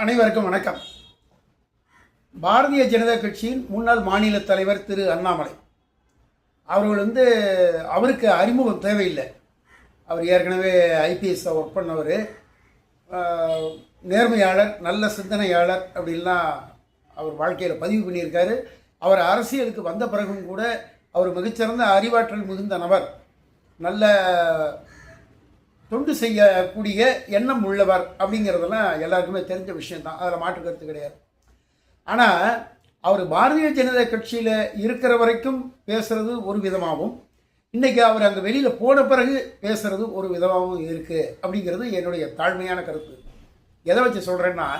அனைவருக்கும் வணக்கம். பாரதிய ஜனதா கட்சியின் முன்னாள் மாநில தலைவர் திரு அண்ணாமலை அவர்கள் அவருக்கு அறிமுகம் தேவையில்லை. அவர் ஏற்கனவே ஐபிஎஸ் ஒர்க் பண்ணவர், நேர்மையாளர், நல்ல சிந்தனையாளர் அப்படின்லாம் அவர் வாழ்க்கையில் பதிவு பண்ணியிருக்காரு. அவர் அரசியலுக்கு வந்த பிறகும் கூட அவர் மிகச்சிறந்த அறிவாற்றல் மிகுந்த நபர், நல்ல தொண்டு செய்யக்கூடிய எண்ணம் உள்ளவர் அப்படிங்கிறதெல்லாம் எல்லாருக்குமே தெரிஞ்ச விஷயந்தான், அதில் மாற்று கருத்து கிடையாது. ஆனால் அவர் பாரதிய ஜனதா கட்சியில் இருக்கிற வரைக்கும் பேசுகிறது ஒரு விதமாகவும், இன்றைக்கி அவர் அங்கே வெளியில் போன பிறகு பேசுகிறது ஒரு விதமாகவும் இருக்குது அப்படிங்கிறது என்னுடைய தாழ்மையான கருத்து. எதை வச்சு சொல்கிறேன்னா,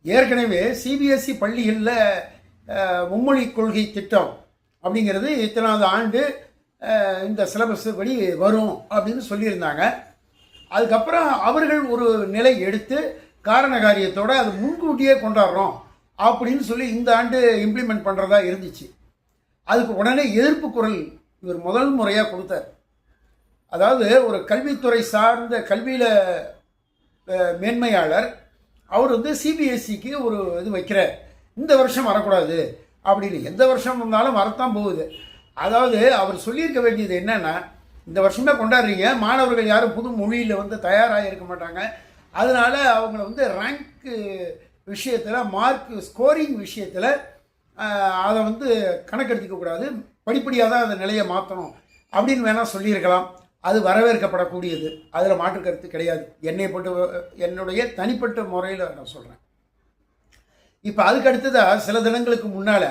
ஏற்கனவே சிபிஎஸ்சி பள்ளிகளில் மும்மொழி கொள்கை திட்டம் அப்படிங்கிறது இத்தனாவது ஆண்டு இந்த சிலபஸ் படி வரும் அப்படின்னு சொல்லியிருந்தாங்க. அதுக்கப்புறம் அவர்கள் ஒரு நிலை எடுத்து காரண காரியத்தோடு அது முன்கூட்டியே கொண்டாடுறோம் அப்படின்னு சொல்லி இந்த ஆண்டு இம்ப்ளிமெண்ட் பண்ணுறதா இருந்துச்சு. அதுக்கு உடனே எதிர்ப்பு குரல் இவர் முதல் முறையாக கொடுத்தார். அதாவது ஒரு கல்வித்துறை சார்ந்த கல்வியில் மேன்மையாளர் அவர் சிபிஎஸ்சிக்கு ஒரு இது வைக்கிறார், இந்த வருஷம் வரக்கூடாது அப்படின்னு. எந்த வருஷம் வந்தாலும் வரத்தான் போகுது. அதாவது அவர் சொல்லியிருக்க வேண்டியது என்னென்னா, இந்த வருஷமே கொண்டாடுறீங்க, மாணவர்கள் யாரும் புது மொழியில் தயாராக இருக்க மாட்டாங்க, அதனால் அவங்கள ரேங்க்கு விஷயத்தில், மார்க் ஸ்கோரிங் விஷயத்தில் அதை கணக்கெடுத்துக்கக்கூடாது, படிப்படியாக தான் அந்த நிலையை மாற்றணும் அப்படின்னு வேணால் சொல்லியிருக்கலாம். அது வரவேற்கப்படக்கூடியது, அதில் மாற்று கருத்து கிடையாது. என்னுடைய தனிப்பட்ட முறையில் நான் சொல்கிறேன். இப்போ அதுக்கு அடுத்ததாக சில தினங்களுக்கு முன்னால்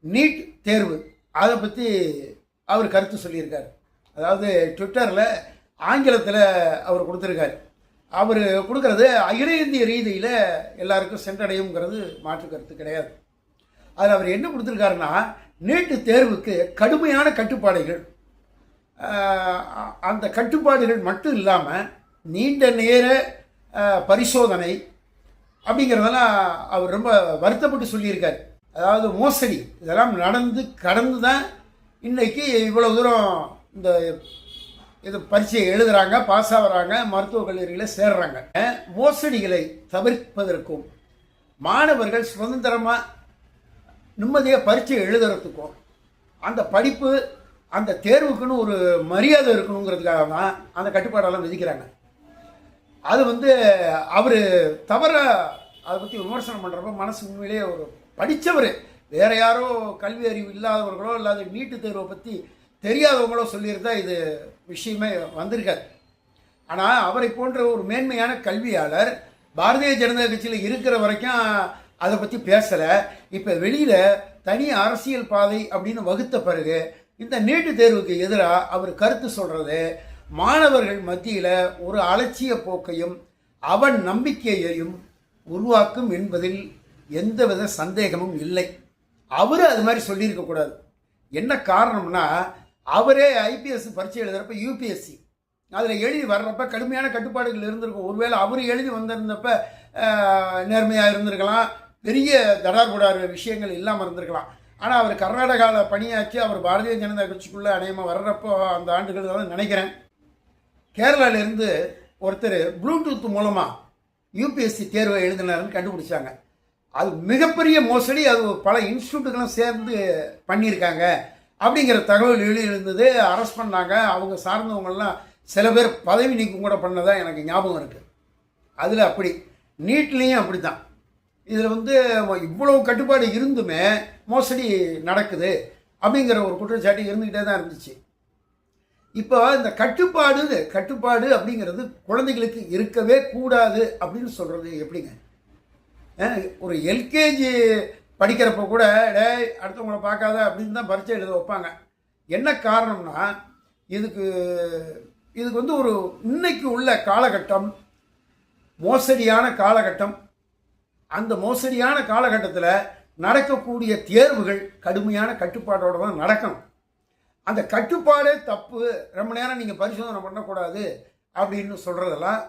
நீட் தேர்வு அதை பற்றி அவர் கருத்து சொல்லியிருக்கார். அதாவது ட்விட்டரில் ஆங்கிலத்தில் அவர் கொடுத்துருக்காரு. அவர் கொடுக்கறது அகில இந்திய ரீதியில் எல்லாருக்கும் சென்றடையுங்கிறது மாற்று கருத்து கிடையாது. அதில் அவர் என்ன கொடுத்துருக்காருன்னா, நீட்டு தேர்வுக்கு கடுமையான கட்டுப்பாடுகள், அந்த கட்டுப்பாடுகள் மட்டும் இல்லாமல் நீண்ட நேர பரிசோதனை அப்படிங்கிறதெல்லாம் அவர் ரொம்ப வருத்தப்பட்டு சொல்லியிருக்கார். அதாவது மோசடி இதெல்லாம் கடந்து தான் இன்றைக்கி இவ்வளோ தூரம் இந்த இது பரீட்சையை எழுதுகிறாங்க, பாஸ் ஆகிறாங்க, மருத்துவக் கல்லூரியில் சேர்றாங்க. மோசடிகளை தவிர்ப்பதற்கும் மாணவர்கள் சுதந்திரமாக நிம்மதியாக பரீட்சை எழுதுறதுக்கும் அந்த படிப்பு அந்த தேர்வுக்குன்னு ஒரு மரியாதை இருக்கணுங்கிறதுக்காக தான் அந்த கட்டுப்பாடெல்லாம் விதிக்கிறாங்க. அது அவர் தவறாக அதை பற்றி விமர்சனம் பண்ணுறப்ப மனசு உண்மையிலேயே ஒரு படித்தவர், வேறு யாரோ கல்வி அறிவு இல்லாதவர்களோ இல்லாத நீட்டு தேர்வை பற்றி தெரியாதவங்களோ சொல்லியிருந்தா இது விஷயமே வந்திருக்காது. ஆனால் அவரை போன்ற ஒரு மேன்மையான கல்வியாளர் பாரதிய ஜனதா கட்சியில் இருக்கிற வரைக்கும் அதை பற்றி பேசலை. இப்போ வெளியில் தனி அரசியல் பாதை அப்படின்னு வகுத்த பிறகு இந்த நீட்டு தேர்வுக்கு எதிராக அவர் கருத்து சொல்கிறது மாணவர்கள் மத்தியில் ஒரு அலட்சிய போக்கையும் அவன் நம்பிக்கையையும் உருவாக்கும் என்பதில் எந்தவித சந்தேகமும் இல்லை. அவர் அது மாதிரி சொல்லியிருக்கக்கூடாது. என்ன காரணம்னா, அவரே ஐபிஎஸ் பரீட்சை எழுதுறப்ப யூபிஎஸ்சி அதில் எழுதி வர்றப்ப கடுமையான கட்டுப்பாடுகள் இருந்திருக்கும். ஒருவேளை அவர் எழுதி வந்திருந்தப்ப நேர்மையாக இருந்திருக்கலாம், பெரிய தடார்புடார் விஷயங்கள் இல்லாமல் இருந்திருக்கலாம். ஆனால் அவர் கர்நாடகாவில் பணியாற்றி அவர் பாரதிய ஜனதா கட்சிக்குள்ளே அநேகமாக வர்றப்போ அந்த ஆண்டுகள் தான் நினைக்கிறேன், கேரளாவிலேருந்து ஒருத்தர் ப்ளூடூத் மூலமாக யூபிஎஸ்சி தேர்வை எழுதினாருன்னு கண்டுபிடிச்சாங்க. அது மிகப்பெரிய மோசடி, அது பல இன்ஸ்டியூட்டுகளும் சேர்ந்து பண்ணியிருக்காங்க அப்படிங்கிற தகவல் எழுந்தது. அரெஸ்ட் பண்ணாங்க. அவங்க சார்ந்தவங்கள்லாம் சில பேர் பதவி நீக்கம் கூட பண்ணதாக எனக்கு ஞாபகம் இருக்குது. அதில் அப்படி நீட்லேயும் அப்படி தான். இதில் இவ்வளவு கட்டுப்பாடு இருந்துமே மோசடி நடக்குது அப்படிங்கிற ஒரு குற்றச்சாட்டு இருந்துக்கிட்டே தான் இருந்துச்சு. இப்போ இந்த கட்டுப்பாடு அப்படிங்கிறது குழந்தைகளுக்கு இருக்கவே கூடாது அப்படின்னு சொல்கிறது எப்படிங்க? ஒரு எல்கேஜி படிக்கிறப்ப கூட அடுத்தவங்களை பார்க்காத அப்படின்னு தான் பரீட்சை எழுத வைப்பாங்க. என்ன காரணம்னா, இதுக்கு ஒரு இன்னைக்கு உள்ள காலகட்டம் மோசடியான காலகட்டம். அந்த மோசடியான காலகட்டத்தில் நடக்கக்கூடிய தேர்வுகள் கடுமையான கட்டுப்பாடோடு தான் நடக்கணும். அந்த கட்டுப்பாடே தப்பு, ரொம்ப நேரம் நீங்கள் பரிசோதனை பண்ணக்கூடாது அப்படின்னு சொல்கிறதெல்லாம்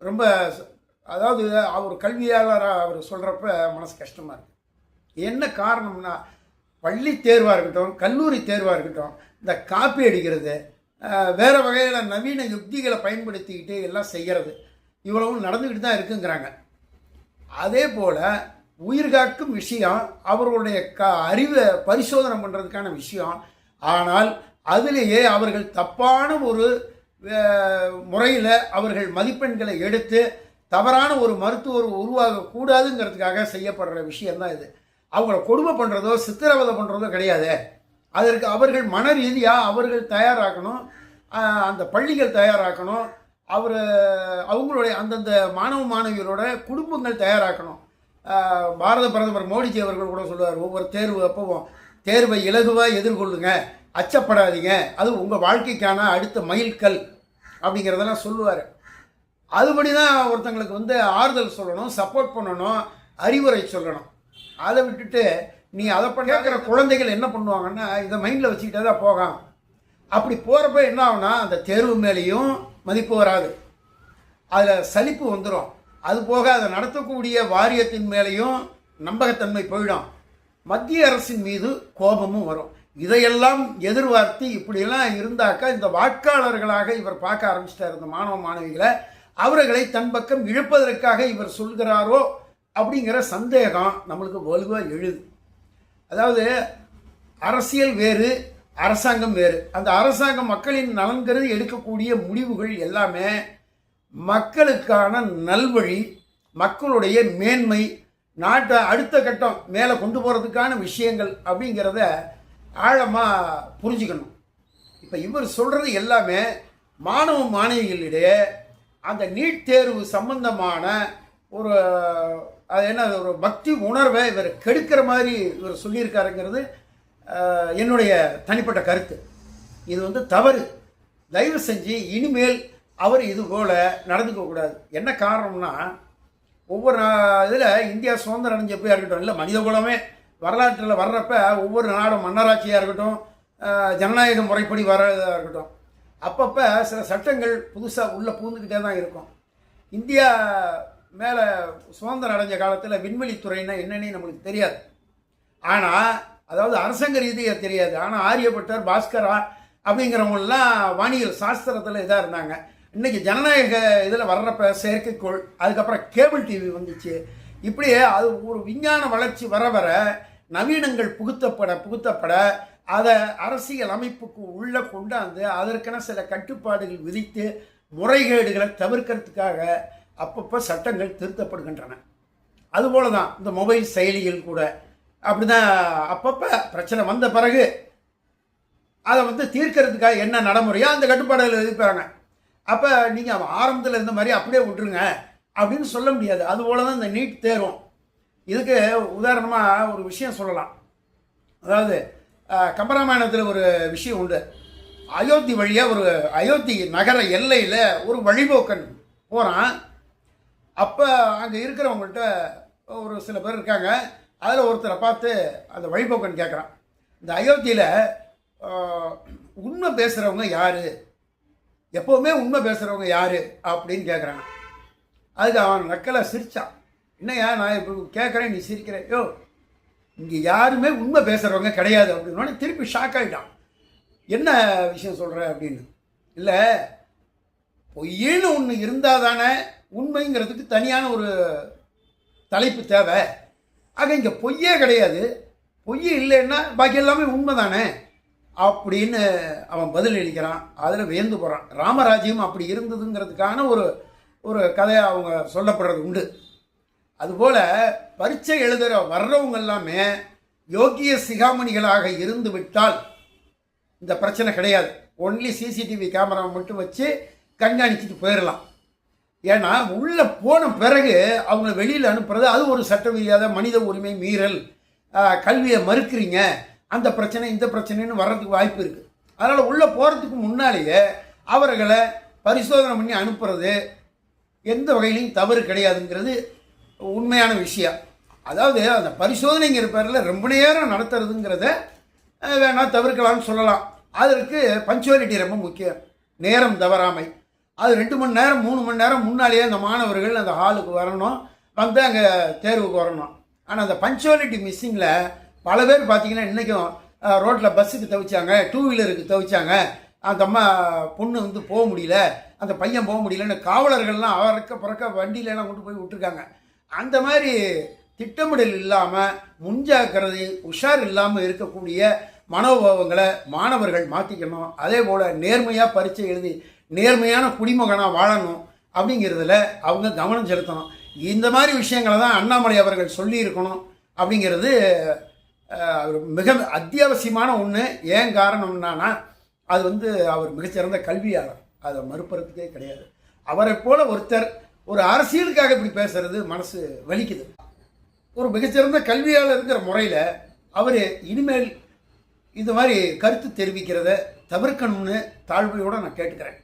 ரொம்ப, அதாவது அவர் கல்வியாளராக அவர் சொல்கிறப்ப மனசு கஷ்டமாக இருக்குது. என்ன காரணம்னா, பள்ளி தேர்வாக இருக்கட்டும், கல்லூரி தேர்வாக இருக்கட்டும், இந்த காப்பி அடிக்கிறது, வேறு வகையில் நவீன யுக்திகளை பயன்படுத்திக்கிட்டு எல்லாம் செய்கிறது, இவ்வளவும் நடந்துக்கிட்டு தான் இருக்குங்கிறாங்க. அதே போல் உயிர்காக்கும் விஷயம் அவர்களுடைய அறிவை பரிசோதனை பண்ணுறதுக்கான விஷயம். ஆனால் அதிலேயே அவர்கள் தப்பான ஒரு முறையில் அவர்கள் மதிப்பெண்களை எடுத்து தவறான ஒரு மருத்துவர் உருவாகக்கூடாதுங்கிறதுக்காக செய்யப்படுற விஷயந்தான் இது. அவங்கள கொடுமை பண்ணுறதோ சித்திரவதை பண்ணுறதோ கிடையாது. அதற்கு அவர்கள் மன ரீதியாக அவர்கள் தயாராக்கணும், அந்த பள்ளிகள் தயாராக்கணும், அவங்களுடைய அந்தந்த மாணவ மாணவியரோட குடும்பங்கள் தயாராக்கணும். பாரத பிரதமர் மோடிஜி அவர்கள் கூட சொல்லுவார், ஒவ்வொரு தேர்வு அப்பவும் தேர்வை இலகுவாக எதிர்கொள்ளுங்க, அச்சப்படாதீங்க, அது உங்கள் வாழ்க்கைக்கான அடுத்த மைல்கல் அப்படிங்கிறதெல்லாம் சொல்லுவார். அதுபடி தான் ஒருத்தங்களுக்கு ஆறுதல் சொல்லணும், சப்போர்ட் பண்ணணும், அறிவுரை சொல்லணும். அதை விட்டுட்டு நீ அதை கேட்குற குழந்தைகள் என்ன பண்ணுவாங்கன்னா இதை மைண்டில் வச்சுக்கிட்டே தான் போகாம். அப்படி போகிறப்ப என்ன ஆகுனா அந்த தேர்வு மேலேயும் மதிப்பு வராது, அதில் சலிப்பு வந்துடும். அதுபோக அதை நடத்தக்கூடிய வாரியத்தின் மேலேயும் நம்பகத்தன்மை போயிடும், மத்திய அரசின் மீது கோபமும் வரும். இதையெல்லாம் எதிர்பார்த்து இப்படியெல்லாம் இருந்தாக்கா இந்த வாக்காளர்களாக இவர் பார்க்க ஆரம்பிச்சிட்டார் இந்த மாணவ மாணவிகளை. அவர்களை தன் பக்கம் இழுப்பதற்காக இவர் சொல்கிறாரோ அப்படிங்கிற சந்தேகம் நம்மளுக்கு வலுவாக எழுது. அதாவது அரசியல் வேறு, அரசாங்கம் வேறு. அந்த அரசாங்கம் மக்களின் நலன் கருதி எடுக்கக்கூடிய முடிவுகள் எல்லாமே மக்களுக்கான நல்வழி, மக்களுடைய மேன்மை, நாட்டை அடுத்த கட்டம் மேலே கொண்டு போகிறதுக்கான விஷயங்கள் அப்படிங்கிறத ஆழமாக புரிஞ்சுக்கணும். இப்போ இவர் சொல்கிறது எல்லாமே மாணவ மாணவிகளிடையே அந்த நீட் தேர்வு சம்பந்தமான ஒரு அது என்ன ஒரு பக்தி உணர்வை இவர் கெடுக்கிற மாதிரி இவர் சொல்லியிருக்காருங்கிறது என்னுடைய தனிப்பட்ட கருத்து. இது தவறு. தயவு செஞ்சு இனிமேல் அவர் இது போல் நடந்துக்கக்கூடாது. என்ன காரணம்னா ஒவ்வொரு இதில் இந்தியா சுதந்திரம் அடைஞ்சப்பையாக இருக்கட்டும், இல்லை மனித குலமே வரலாற்றில் வர்றப்ப ஒவ்வொரு நாடும் மன்னராட்சியாக இருக்கட்டும், ஜனநாயக முறைப்படி வர்றதாக இருக்கட்டும், அப்பப்போ சில சட்டங்கள் புதுசாக உள்ளே பூந்துக்கிட்டே தான் இருக்கும். இந்தியா மேலே சுதந்திரம் அடைஞ்ச காலத்தில் விண்வெளித்துறைன்னா என்னன்னு நம்மளுக்கு தெரியாது. ஆனால் அதாவது அரசாங்க ரீதியாக தெரியாது. ஆனால் ஆரியப்பட்டர், பாஸ்கரா அப்படிங்கிறவங்களாம் வானியல் சாஸ்திரத்தில் இதாக இருந்தாங்க. இன்றைக்கி ஜனநாயக இதில் வர்றப்ப செயற்கைக்கோள், அதுக்கப்புறம் கேபிள் டிவி வந்துச்சு. இப்படியே அது ஒரு விஞ்ஞான வளர்ச்சி வர வர நவீனங்கள் புகுத்தப்பட அதை அரசியல் அமைப்புக்கு உள்ளே கொண்டாந்து அதற்கென சில கட்டுப்பாடுகள் விதித்து முறைகேடுகளை தவிர்க்கிறதுக்காக அப்பப்போ சட்டங்கள் திருத்தப்படுகின்றன. அதுபோல தான் இந்த மொபைல் செயலிகள் கூட அப்படி தான் அப்பப்போ பிரச்சனை வந்த பிறகு அதை தீர்க்கறதுக்காக என்ன நடைமுறையோ அந்த கட்டுப்பாடுகள் விதிப்பாங்க. அப்போ நீங்கள் ஆரம்பத்தில் இருந்த மாதிரி அப்படியே விட்டுருங்க அப்படின்னு சொல்ல முடியாது. அதுபோல தான் இந்த நீட் தேர்வும். இதுக்கு உதாரணமாக ஒரு விஷயம் சொல்லலாம். அதாவது கம்பராமாயணத்தில் ஒரு விஷயம் உண்டு. அயோத்தி வழியாக ஒரு அயோத்தி நகர எல்லையில் ஒரு வழிபோக்கன் போகிறான். அப்போ அங்கே இருக்கிறவங்கள்ட்ட ஒரு சில பேர் இருக்காங்க. அதில் ஒருத்தரை பார்த்து அந்த வழிபோக்கன் கேட்குறான், இந்த அயோத்தியில் உண்மை பேசுகிறவங்க யார், எப்போவுமே உண்மை பேசுகிறவங்க யார் அப்படின்னு கேட்குறாங்க. அதுக்கு அவன் நக்கலை சிரித்தான். என்னையா நான் இப்போ கேட்குறேன், நீ சிரிக்கிறேன், யோ இங்கே யாருமே உண்மை பேசுகிறவங்க கிடையாது அப்படின்னோடனே திருப்பி ஷாக் ஆகிட்டான். என்ன விஷயம் சொல்கிற அப்படின்னு. இல்லை, பொய்ன்னு ஒன்று இருந்தால் தானே உண்மைங்கிறதுக்கு தனியான ஒரு தலைப்பு தேவை. ஆக இங்கே பொய்யே கிடையாது, பொய் இல்லைன்னா பாக்கி எல்லாமே உண்மை தானே அப்படின்னு அவன் பதில் அளிக்கிறான். அதில் வியந்து போகிறான். ராமராஜ்யம் அப்படி இருந்ததுங்கிறதுக்கான ஒரு கதையை அவங்க சொல்லப்படுறது உண்டு. அதுபோல் பரீட்சை எழுதுகிற வர்றவங்க எல்லாமே யோகிய சிகாமணிகளாக இருந்து விட்டால் இந்த பிரச்சனை கிடையாது. ஒன்லி சிசிடிவி கேமரா மட்டும் வச்சு கண்காணிச்சுட்டு போயிடலாம். ஏன்னா உள்ளே போன பிறகு அவங்கள வெளியில் அனுப்புறது அது ஒரு சட்டவிதியாத மனித உரிமை மீறல். கல்வியை மறுக்கிறீங்க, அந்த பிரச்சனை இந்த பிரச்சனைன்னு வர்றதுக்கு வாய்ப்பு இருக்குது. அதனால் உள்ளே போகிறதுக்கு முன்னாலேயே அவர்களை பரிசோதனை பண்ணி அனுப்புறது எந்த வகையிலையும் தவறு கிடையாதுங்கிறது உண்மையான விஷயம். அதாவது அந்த பரிசோதனைங்கிற பேரில் ரொம்ப நேரம் நடத்துறதுங்கிறத வேணால் தவிர்க்கலாம்னு சொல்லலாம். அதற்கு பஞ்சுவாலிட்டி ரொம்ப முக்கியம், நேரம் தவறாமை. அது 2 மணி நேரம் 3 மணி நேரம் முன்னாலேயே அந்த மாணவர்கள் அந்த ஹாலுக்கு வரணும், அங்கே தேர்வுக்கு வரணும். ஆனால் அந்த பஞ்சுவாலிட்டி மிஸ்ஸிங்கில் பல பேர் பார்த்தீங்கன்னா இன்றைக்கும் ரோட்டில் பஸ்ஸுக்கு தவிச்சாங்க, 2 வீலருக்கு தவிச்சாங்க, அந்த அம்மா பொண்ணு போக முடியல, அந்த பையன் போக முடியலன்னு காவலர்கள்லாம் அவரக்க பிறக்க வண்டியிலலாம் கொண்டு போய் விட்டுருக்காங்க. அந்த மாதிரி திட்டமிடல் இல்லாமல் முன்ஜாக்கிரதை உஷார் இல்லாமல் இருக்கக்கூடிய மனோபாவங்களை மாணவர்கள் மாற்றிக்கணும். அதே போல் நேர்மையாக பரீட்சை எழுதி நேர்மையான குடிமகனாக வாழணும் அப்படிங்கிறதுல அவங்க கவனம் செலுத்தணும். இந்த மாதிரி விஷயங்களை தான் அண்ணாமலை அவர்கள் சொல்லியிருக்கணும் அப்படிங்கிறது மிக அத்தியாவசியமான ஒன்று. ஏன் காரணம்னா அது அவர் மிகச்சிறந்த கல்வியாளர், அதை மறுப்பறதுக்கே கிடையாது. அவரை போல ஒருத்தர் ஒரு அரசியலுக்காக இப்படி பேசுறது மனசு வலிக்குது. ஒரு மிகச்சிறந்த கல்வியாளருங்கிற முறையில் அவர் இனிமேல் இது மாதிரி கருத்து தெரிவிக்கிறத தவிர்க்கணும்னு தாழ்மையோடு நான் கேட்டுக்கிறேன்.